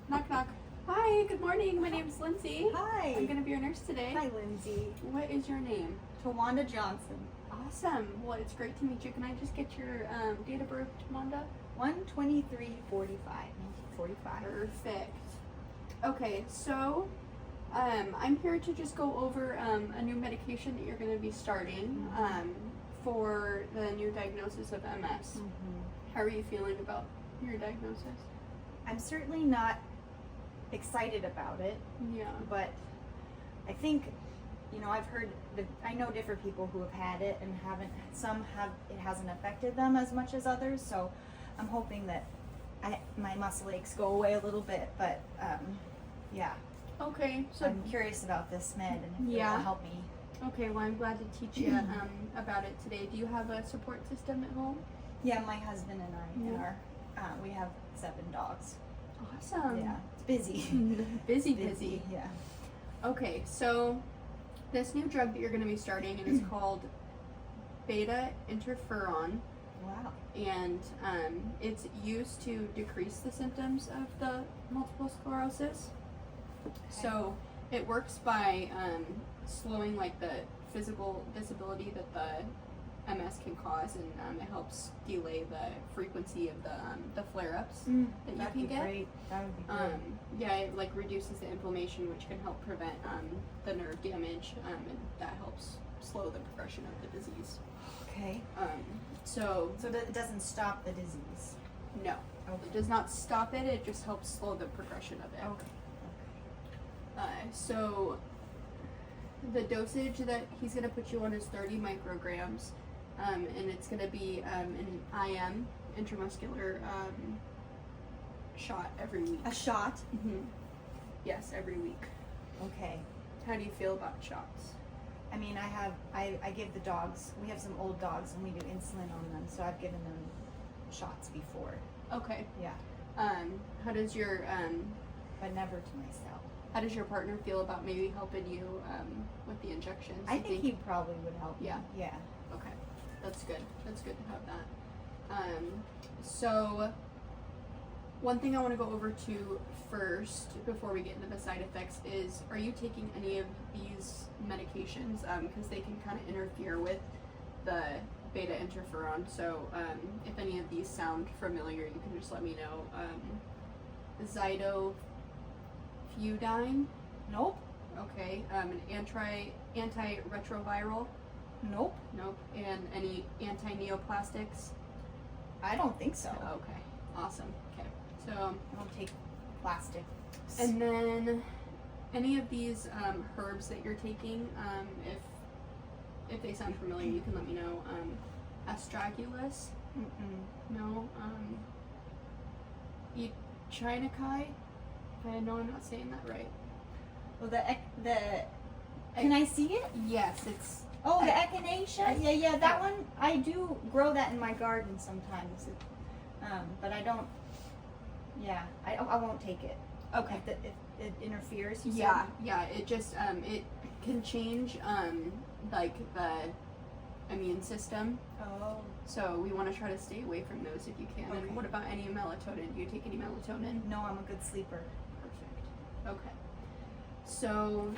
Knock, knock. Hi, good morning. My name's Lindsay. Hi. I'm going to be your nurse today. Hi, Lindsay. What is your name? Tawanda Johnson. Awesome. Well, it's great to meet you. Can I just get your date of birth, Tawanda? 1/23/45. Perfect. Okay, so I'm here to just go over a new medication that you're going to be starting for the new diagnosis of MS. How are you feeling about your diagnosis? I'm certainly not excited about it, Yeah. but I think, I've heard that I know different people who have had it and haven't. Some have it hasn't affected them as much as others. So I'm hoping that my muscle aches go away a little bit. But yeah. Okay, so I'm curious about this med and if it Yeah. will help me. Okay, well, I'm glad to teach you about it today. Do you have a support system at home? Yeah, my husband and I Yeah. we have 7 dogs. Awesome. Yeah, it's busy. busy. Yeah. Okay, so this new drug that you're going to be starting is called beta interferon, Wow. and it's used to decrease the symptoms of the multiple sclerosis. So it works by slowing like the physical disability that the MS can cause, and it helps delay the frequency of the flare-ups that you That'd can be get. great. That would be great. Yeah, it like reduces the inflammation, which can help prevent the nerve damage, and that helps slow the progression of the disease. Okay. So So that it doesn't stop the disease. no, it Okay. does not stop it. It just helps slow the progression of it. Okay. So the dosage that he's going to put you on is 30 micrograms, and it's going to be an IM, intramuscular shot every week. A shot. Yes, every week. Okay. How do you feel about shots? I mean, I give the dogs. We have some old dogs, and we do insulin on them. So I've given them shots before. Okay. Yeah, How does your but never to myself. How does your partner feel about maybe helping you with the injections? I You think he probably would help me. Yeah. Yeah. Okay, that's good. That's good to have that. So one thing I want to go over to first before we get into the side effects is, are you taking any of these medications? Because they can kind of interfere with the beta interferon. So if any of these sound familiar, you can just let me know. Zidofudine. Nope. Okay. An antiretroviral. Nope. Nope. And any anti-neoplastics? I don't think so. Okay. Awesome. Okay. So, I don't take plastic. and then any of these herbs that you're taking, if they sound familiar, you can let me know. Astragalus? No. Echinaceae? I know I'm not saying that right. Well, can I see it? Yes, it's. Oh, the echinacea? Yeah, that one, I do grow that in my garden sometimes. But I don't, I won't take it. Okay. If it interferes, you Yeah, it just it can change like the immune system. said? Oh. So we want to try to stay away from those if you can. Okay. And what about any melatonin? Do you take any melatonin? No, I'm a good sleeper. Perfect. Okay. So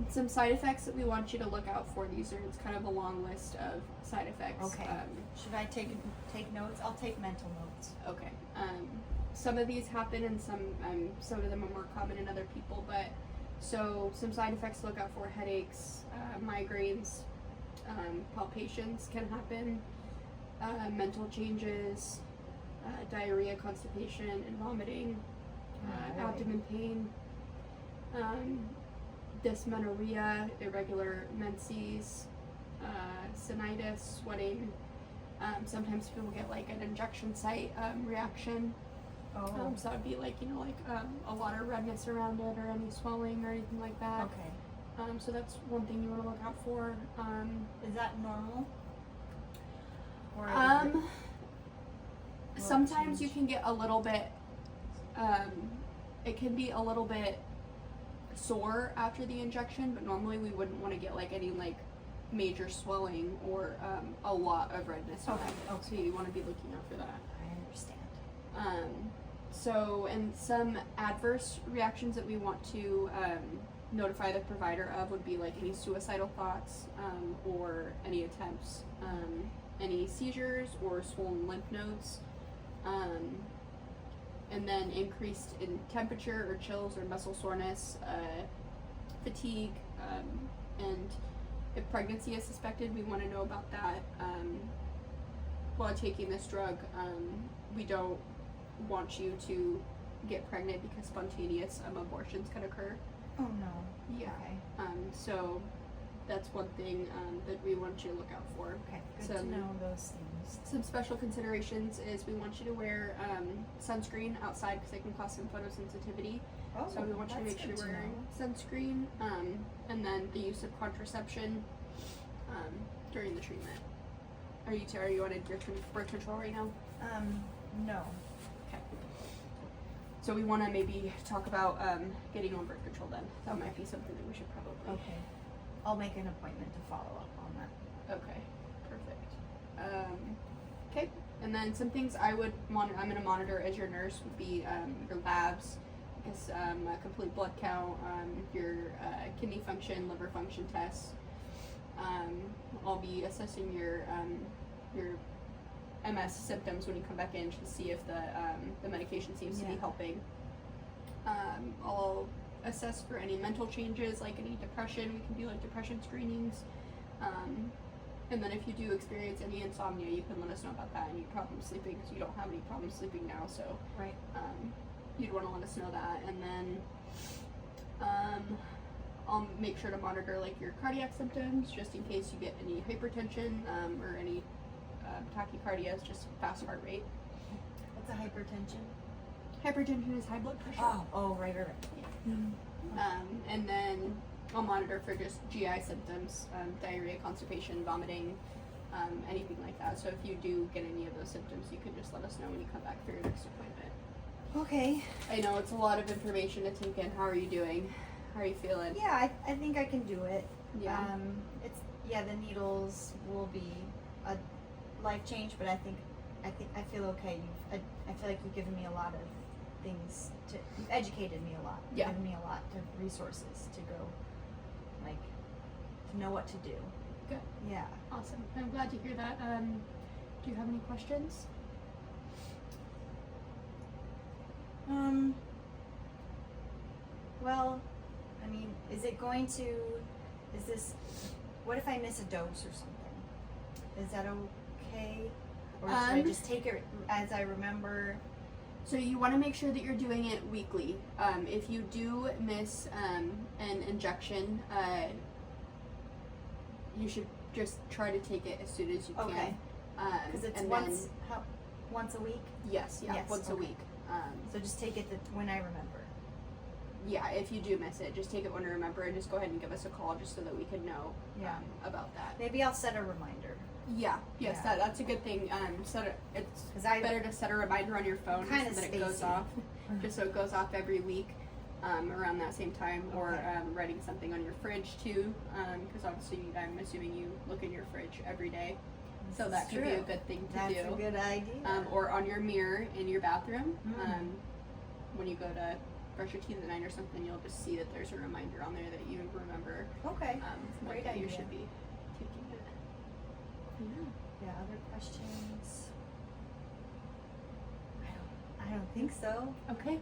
some side effects that we want you to look out for. It's kind of a long list of side effects. Okay. Should I take notes? I'll take mental notes. Okay. Some of these happen, and some of them are more common in other people. But so some side effects to look out for: headaches, migraines, palpitations can happen, mental changes, diarrhea, constipation, and vomiting, abdomen pain, dysmenorrhea, irregular menses, sinitis, sweating. Sometimes people get like an injection site reaction. Oh. So it'd be like, a lot of redness around it, or any swelling or anything like that. Okay. So that's one thing you want to look out for. Is that normal? Or Sometimes you can get a little bit, it can be a little bit sore after the injection, but normally we wouldn't want to get like any like major swelling or a lot of redness. Okay. So you want to be looking out for that. I understand. So, and some adverse reactions that we want to notify the provider of would be like any suicidal thoughts, or any attempts, any seizures or swollen lymph nodes, and then increased in temperature or chills or muscle soreness, fatigue, and if pregnancy is suspected, we want to know about that. While taking this drug, we don't want you to get pregnant because spontaneous abortions can occur. Oh no. Yeah. Okay. So that's one thing that we want you to look out for. Okay. Good to know those things. Some special considerations is we want you to wear sunscreen outside because it can cause some photosensitivity. Oh, So we want you to make sure you're wearing sunscreen, and then the use of contraception during the treatment. Are you on a birth control right now? No. Okay. So we want to maybe talk about getting on birth control then. That might be something that we should probably. Okay. I'll make an appointment to follow up on that. Okay. Perfect. Okay. And then some things I'm going to monitor as your nurse would be your labs, I guess a complete blood count, your kidney function, liver function tests. I'll be assessing your MS symptoms when you come back in to see if the medication seems to be helping. I'll assess for any mental changes, like any depression. We can do like depression screenings. And then if you do experience any insomnia, you can let us know about that, any problems sleeping, because you don't have any problems sleeping now, so right. You'd want to let us know that. And then I'll make sure to monitor like your cardiac symptoms, just in case you get any hypertension or any tachycardia, just fast heart rate. What's a hypertension? Hypertension is high blood pressure. Oh, right. And then I'll monitor for just GI symptoms, diarrhea, constipation, vomiting, anything like that. So if you do get any of those symptoms, you can just let us know when you come back for your next appointment. Okay. I know it's a lot of information to take in. How are you doing? How are you feeling? Yeah, I think I can do it. Yeah. The needles will be a life change, but I feel okay. I feel like you've given me a lot of things you've educated me a lot. Yeah. You've given me a lot of resources to go, like, to know what to do. Good. Yeah. Awesome. I'm glad to hear that. Do you have any questions? Well, I mean, what if I miss a dose or something? Is that okay? Or should I just take it as I remember? So you want to make sure that you're doing it weekly. If you do miss an injection, you should just try to take it as soon as you can. Okay. Because it's once a week? Yes, once a week. So just take it when I remember. Yeah, if you do miss it, just take it when you remember, and just go ahead and give us a call just so that we can know about that. Maybe I'll set a reminder. Yes, that's a good thing. It's better to set a reminder on your phone so that it goes off, just so it goes off every week around that same time, or writing something on your fridge too, because obviously I'm assuming you look in your fridge every day, so that could be a good thing to do. That's a good idea. Or on your mirror in your bathroom, when you go to brush your teeth at night or something, you'll just see that there's a reminder on there that you remember. Okay. Great idea. You should be taking it. Yeah. Other questions? I don't think so. Okay.